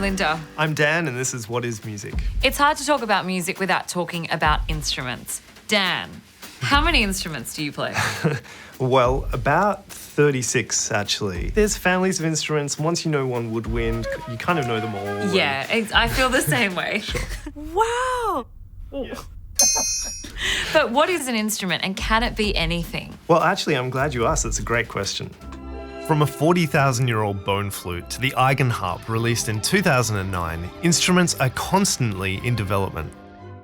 Linda. I'm Dan, and this is What is Music? It's hard to talk about music without talking about instruments. Dan, how many instruments do you play? Well, about 36, actually. There's families of instruments. Once you know one woodwind, you kind of know them all. Yeah, I feel the same way. Sure. Wow. Yeah. But what is an instrument, and can it be anything? Well, actually, I'm glad you asked. It's a great question. From a 40,000-year-old bone flute to the eigenharp released in 2009, instruments are constantly in development.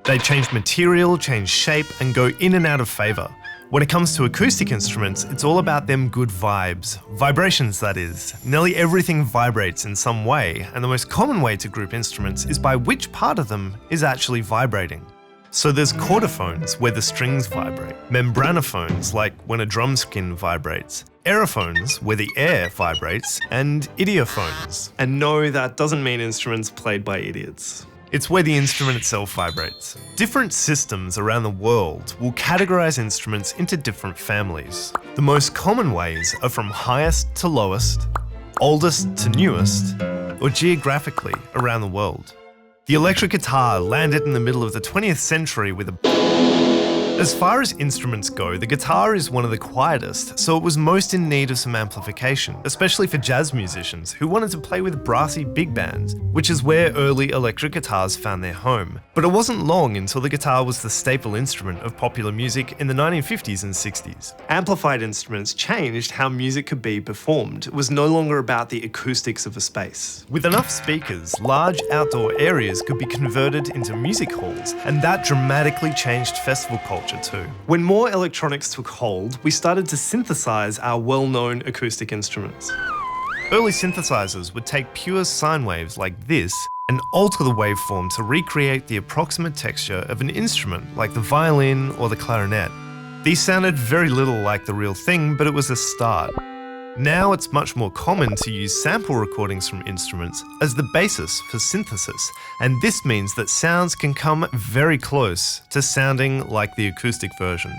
They change material, change shape, and go in and out of favour. When it comes to acoustic instruments, it's all about them good vibes. Vibrations, that is. Nearly everything vibrates in some way, and the most common way to group instruments is by which part of them is actually vibrating. So there's chordophones, where the strings vibrate, membranophones, like when a drum skin vibrates, aerophones, where the air vibrates, and idiophones. And no, that doesn't mean instruments played by idiots. It's where the instrument itself vibrates. Different systems around the world will categorize instruments into different families. The most common ways are from highest to lowest, oldest to newest, or geographically around the world. The electric guitar landed in the middle of the 20th century with a... As far as instruments go, the guitar is one of the quietest, so it was most in need of some amplification, especially for jazz musicians who wanted to play with brassy big bands, which is where early electric guitars found their home. But it wasn't long until the guitar was the staple instrument of popular music in the 1950s and 60s. Amplified instruments changed how music could be performed. It was no longer about the acoustics of a space. With enough speakers, large outdoor areas could be converted into music halls, and that dramatically changed festival culture too. When more electronics took hold, we started to synthesize our well-known acoustic instruments. Early synthesizers would take pure sine waves like this and alter the waveform to recreate the approximate texture of an instrument like the violin or the clarinet. These sounded very little like the real thing, but it was a start. Now it's much more common to use sample recordings from instruments as the basis for synthesis, and this means that sounds can come very close to sounding like the acoustic version.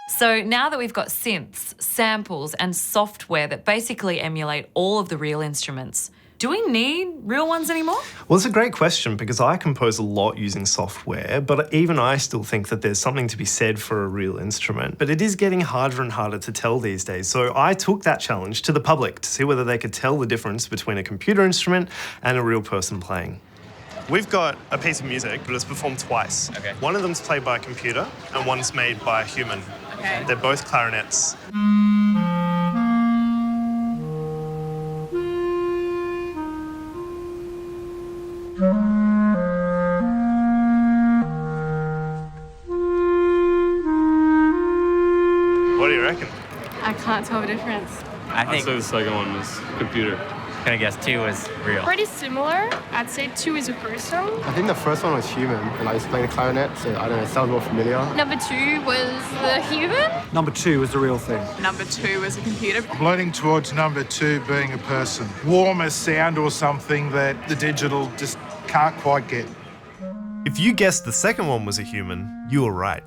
So now that we've got synths, samples, and software that basically emulate all of the real instruments, do we need real ones anymore? Well, it's a great question because I compose a lot using software, but even I still think that there's something to be said for a real instrument. But it is getting harder and harder to tell these days. So I took that challenge to the public to see whether they could tell the difference between a computer instrument and a real person playing. We've got a piece of music, but it's performed twice. Okay. One of them's played by a computer and one's made by a human. Okay. They're both clarinets. What do you reckon? I can't tell the difference. I think the second one was computer. I guess 2 was real. Pretty similar. I'd say 2 is a person. I think the first one was human, and I was playing the clarinet, so I don't know, it sounds more familiar. Number 2 was the human. Number 2 was the real thing. Number 2 was a computer. I'm leaning towards number 2 being a person. Warmer sound or something that the digital just can't quite get. If you guessed the second one was a human, you were right.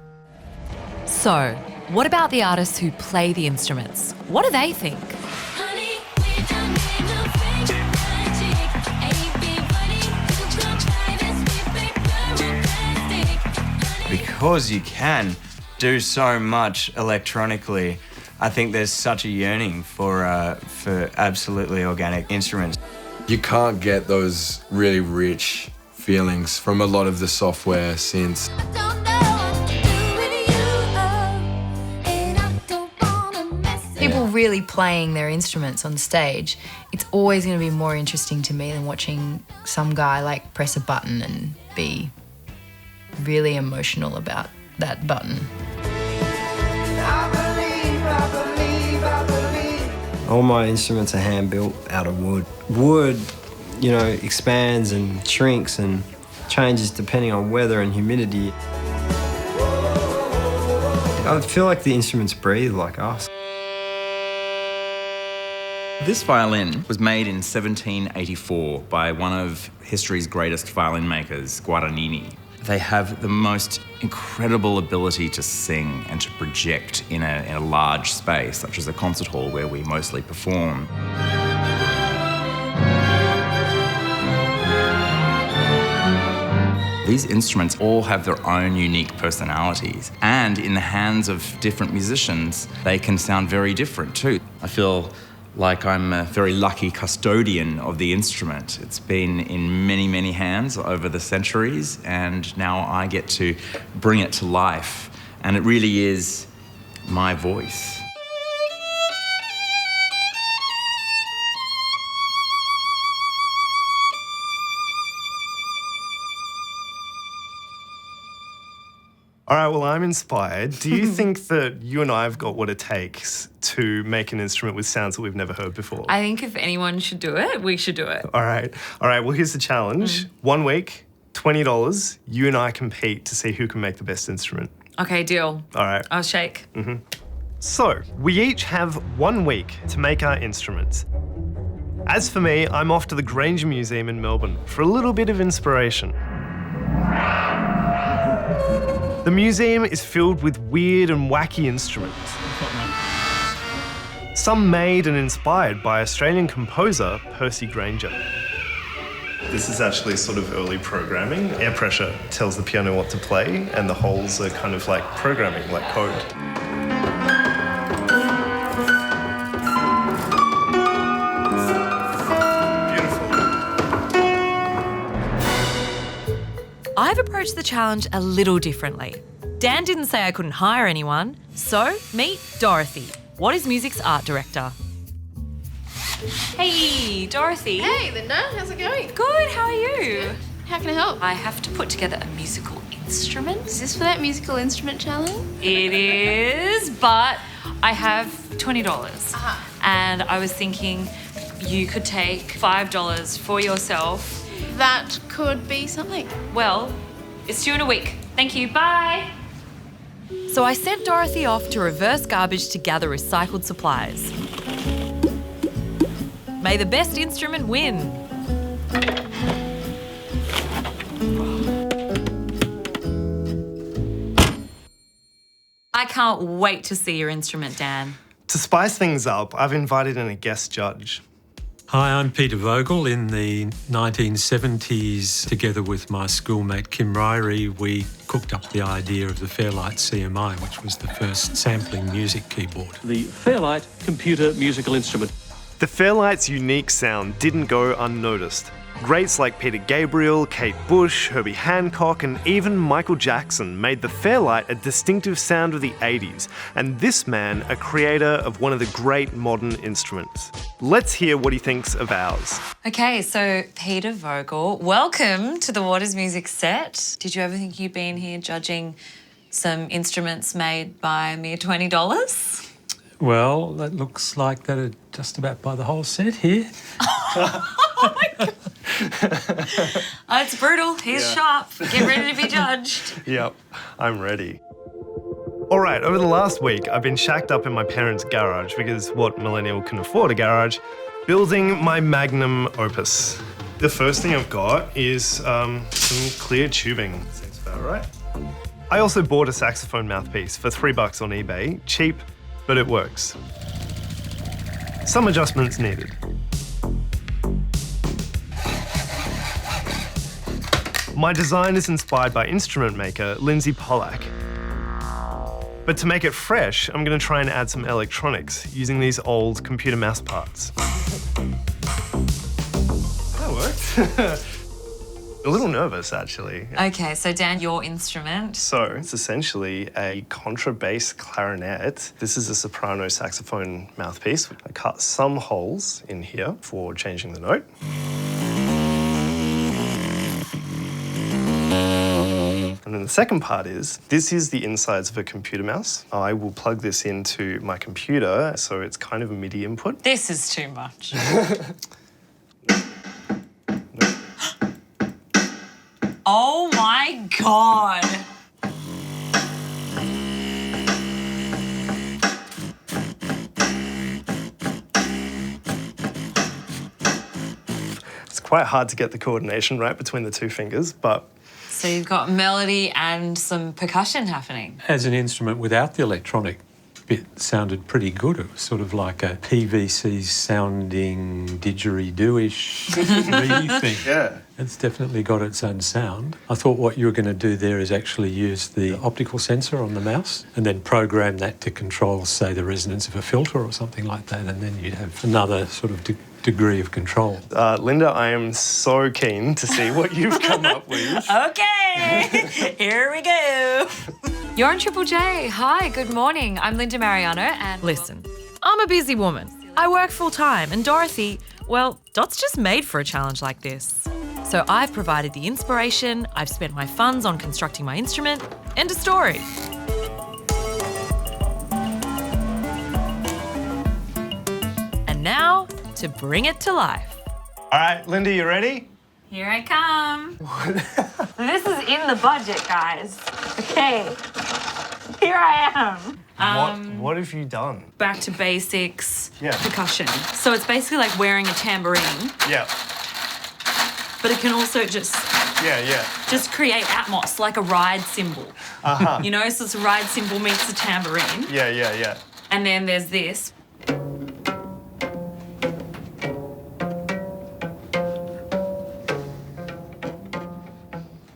So, what about the artists who play the instruments? What do they think? Because you can do so much electronically, I think there's such a yearning for absolutely organic instruments. You can't get those really rich feelings from a lot of the software synths. People really playing their instruments on stage, it's always going to be more interesting to me than watching some guy like press a button and be really emotional about that button. All my instruments are hand-built out of wood. Wood, you know, expands and shrinks and changes depending on weather and humidity. I feel like the instruments breathe like us. This violin was made in 1784 by one of history's greatest violin makers, Guadagnini. They have the most incredible ability to sing and to project in a large space, such as a concert hall where we mostly perform. These instruments all have their own unique personalities, and in the hands of different musicians, they can sound very different too. I feel like I'm a very lucky custodian of the instrument. It's been in many, many hands over the centuries, and now I get to bring it to life, and it really is my voice. All right, well, I'm inspired. Do you think that you and I have got what it takes to make an instrument with sounds that we've never heard before? I think if anyone should do it, we should do it. All right. Well, here's the challenge. 1 week, $20. You and I compete to see who can make the best instrument. Okay, deal. All right. I'll shake. So, we each have 1 week to make our instruments. As for me, I'm off to the Granger Museum in Melbourne for a little bit of inspiration. The museum is filled with weird and wacky instruments. Some made and inspired by Australian composer Percy Granger. This is actually sort of early programming. Air pressure tells the piano what to play, and the holes are kind of like programming, like code. I've approached the challenge a little differently. Dan didn't say I couldn't hire anyone, so meet Dorothy, What is Music's art director. Hey, Dorothy. Hey, Linda. How's it going? Good, how are you? Good. How can I help? I have to put together a musical instrument. Is this for that musical instrument challenge? It is, but I have $20. And I was thinking you could take $5 for yourself. That could be something. Well, it's due in a week. Thank you, bye. So I sent Dorothy off to reverse garbage to gather recycled supplies. May the best instrument win. I can't wait to see your instrument, Dan. To spice things up, I've invited in a guest judge. Hi, I'm Peter Vogel. In the 1970s, together with my schoolmate Kim Ryrie, we cooked up the idea of the Fairlight CMI, which was the first sampling music keyboard. The Fairlight computer musical instrument. The Fairlight's unique sound didn't go unnoticed. Greats like Peter Gabriel, Kate Bush, Herbie Hancock, and even Michael Jackson made the Fairlight a distinctive sound of the 80s, and this man a creator of one of the great modern instruments. Let's hear what he thinks of ours. Okay, so Peter Vogel, welcome to the What is Music set. Did you ever think you'd been here judging some instruments made by a mere $20? Well, that looks like that'd just about buy the whole set here. Oh my God. Oh, it's brutal. He's sharp. Get ready to be judged. Yep, I'm ready. All right, over the last week, I've been shacked up in my parents' garage because what millennial can afford a garage, building my magnum opus. The first thing I've got is some clear tubing. Seems about right. I also bought a saxophone mouthpiece for $3 on eBay. Cheap, but it works. Some adjustments needed. My design is inspired by instrument maker Lindsay Pollack. But to make it fresh, I'm going to try and add some electronics using these old computer mouse parts. That worked. A little nervous, actually. Okay, so Dan, your instrument. So it's essentially a contrabass clarinet. This is a soprano saxophone mouthpiece. I cut some holes in here for changing the note. And then the second part is, this is the insides of a computer mouse. I will plug this into my computer, so it's kind of a MIDI input. This is too much. Oh my God. It's quite hard to get the coordination right between the two fingers, but... So you've got melody and some percussion happening. As an instrument without the electronic bit sounded pretty good. It was sort of like a PVC sounding didgeridoo-ish reedy thing. Yeah. It's definitely got its own sound. I thought what you were going to do there is actually use the optical sensor on the mouse and then program that to control, say, the resonance of a filter or something like that, and then you'd have another sort of degree of control. Linda, I am so keen to see what you've come up with. Okay, here we go. You're on Triple J. Hi, good morning. I'm Linda Marigliano and... Listen, I'm a busy woman. I work full time and Dorothy, well, Dot's just made for a challenge like this. So I've provided the inspiration, I've spent my funds on constructing my instrument, end of story. And now, to bring it to life. All right, Linda, you ready? Here I come. This is in the budget, guys. Okay, here I am. What have you done? Back to basics, Yeah. percussion. So it's basically like wearing a tambourine, Yeah. but it can also just create atmos, like a ride cymbal. Uh-huh. You know, so it's a ride cymbal meets a tambourine. Yeah. And then there's this.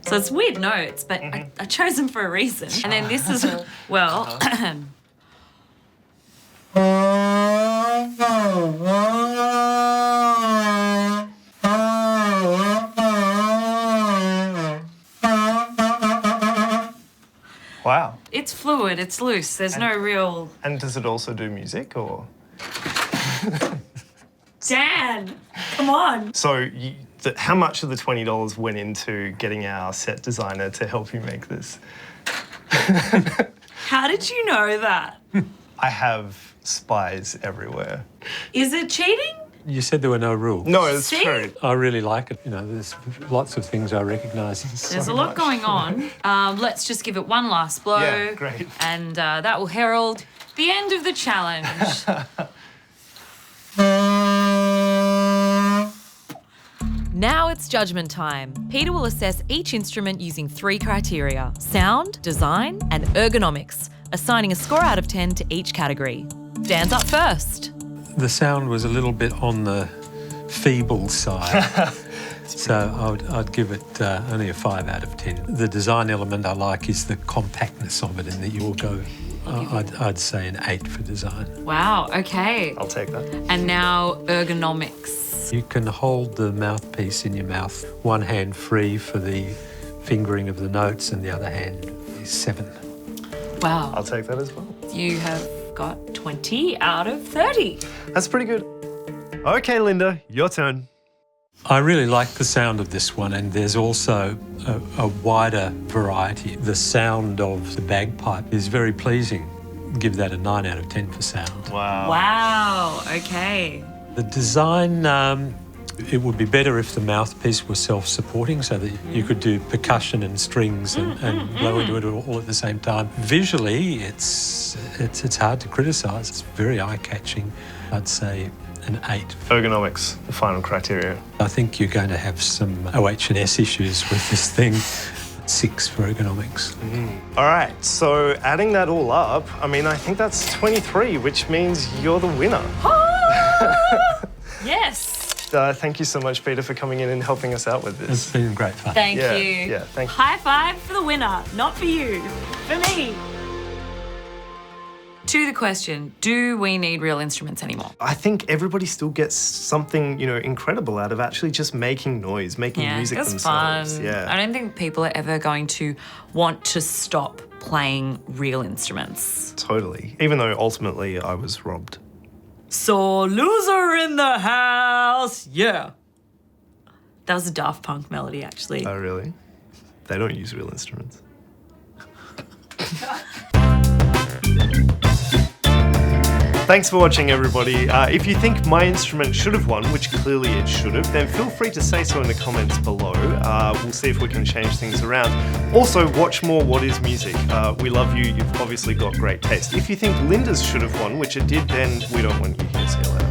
So it's weird notes, but I chose them for a reason. And then this is, well, Wow. it's fluid, it's loose. There's no real... And does it also do music, or? Dan, come on. So how much of the $20 went into getting our set designer to help you make this? How did you know that? I have spies everywhere. Is it cheating? You said there were no rules. No, it's See? true. I really like it. You know, there's lots of things I recognise. There's a lot going on. Let's just give it one last blow. Yeah, great. And that will herald the end of the challenge. Now it's judgment time. Peter will assess each instrument using 3 criteria: sound, design, and ergonomics, assigning a score out of 10 to each category. Dan's up first. The sound was a little bit on the feeble side. So I'd give it only a 5 out of 10. The design element I like is the compactness of it, and that you'll go, I'd say an 8 for design. Wow, okay. I'll take that. And now ergonomics. You can hold the mouthpiece in your mouth, one hand free for the fingering of the notes and the other hand is 7. Wow. I'll take that as well. You have got 20 out of 30. That's pretty good. Okay, Linda, your turn. I really like the sound of this one, and there's also a wider variety. The sound of the bagpipe is very pleasing. Give that a 9 out of 10 for sound. Wow. Wow, okay. The design, it would be better if the mouthpiece was self-supporting so that you could do percussion and strings and blow into it all at the same time. Visually, it's hard to criticise. It's very eye-catching. I'd say an 8. Ergonomics, the final criteria. I think you're going to have some OH&S issues with this thing. 6 for ergonomics. All right, so adding that all up, I mean, I think that's 23, which means you're the winner. Yes. Thank you so much, Peter, for coming in and helping us out with this. It's been great fun. Thank Yeah, you. yeah, thank you. High five for the winner, not for you, for me. To the question, do we need real instruments anymore? I think everybody still gets something, incredible out of actually just making noise, making music it's themselves. fun. Yeah. I don't think people are ever going to want to stop playing real instruments. Totally. Even though ultimately I was robbed. So loser in the house, yeah. That was a Daft Punk melody, actually. Oh, really? They don't use real instruments. Thanks for watching, everybody. If you think my instrument should have won, which clearly it should have, then feel free to say so in the comments below. We'll see if we can change things around. Also, watch more What Is Music. We love you. You've obviously got great taste. If you think Linda's should have won, which it did, then we don't want you here. See you later.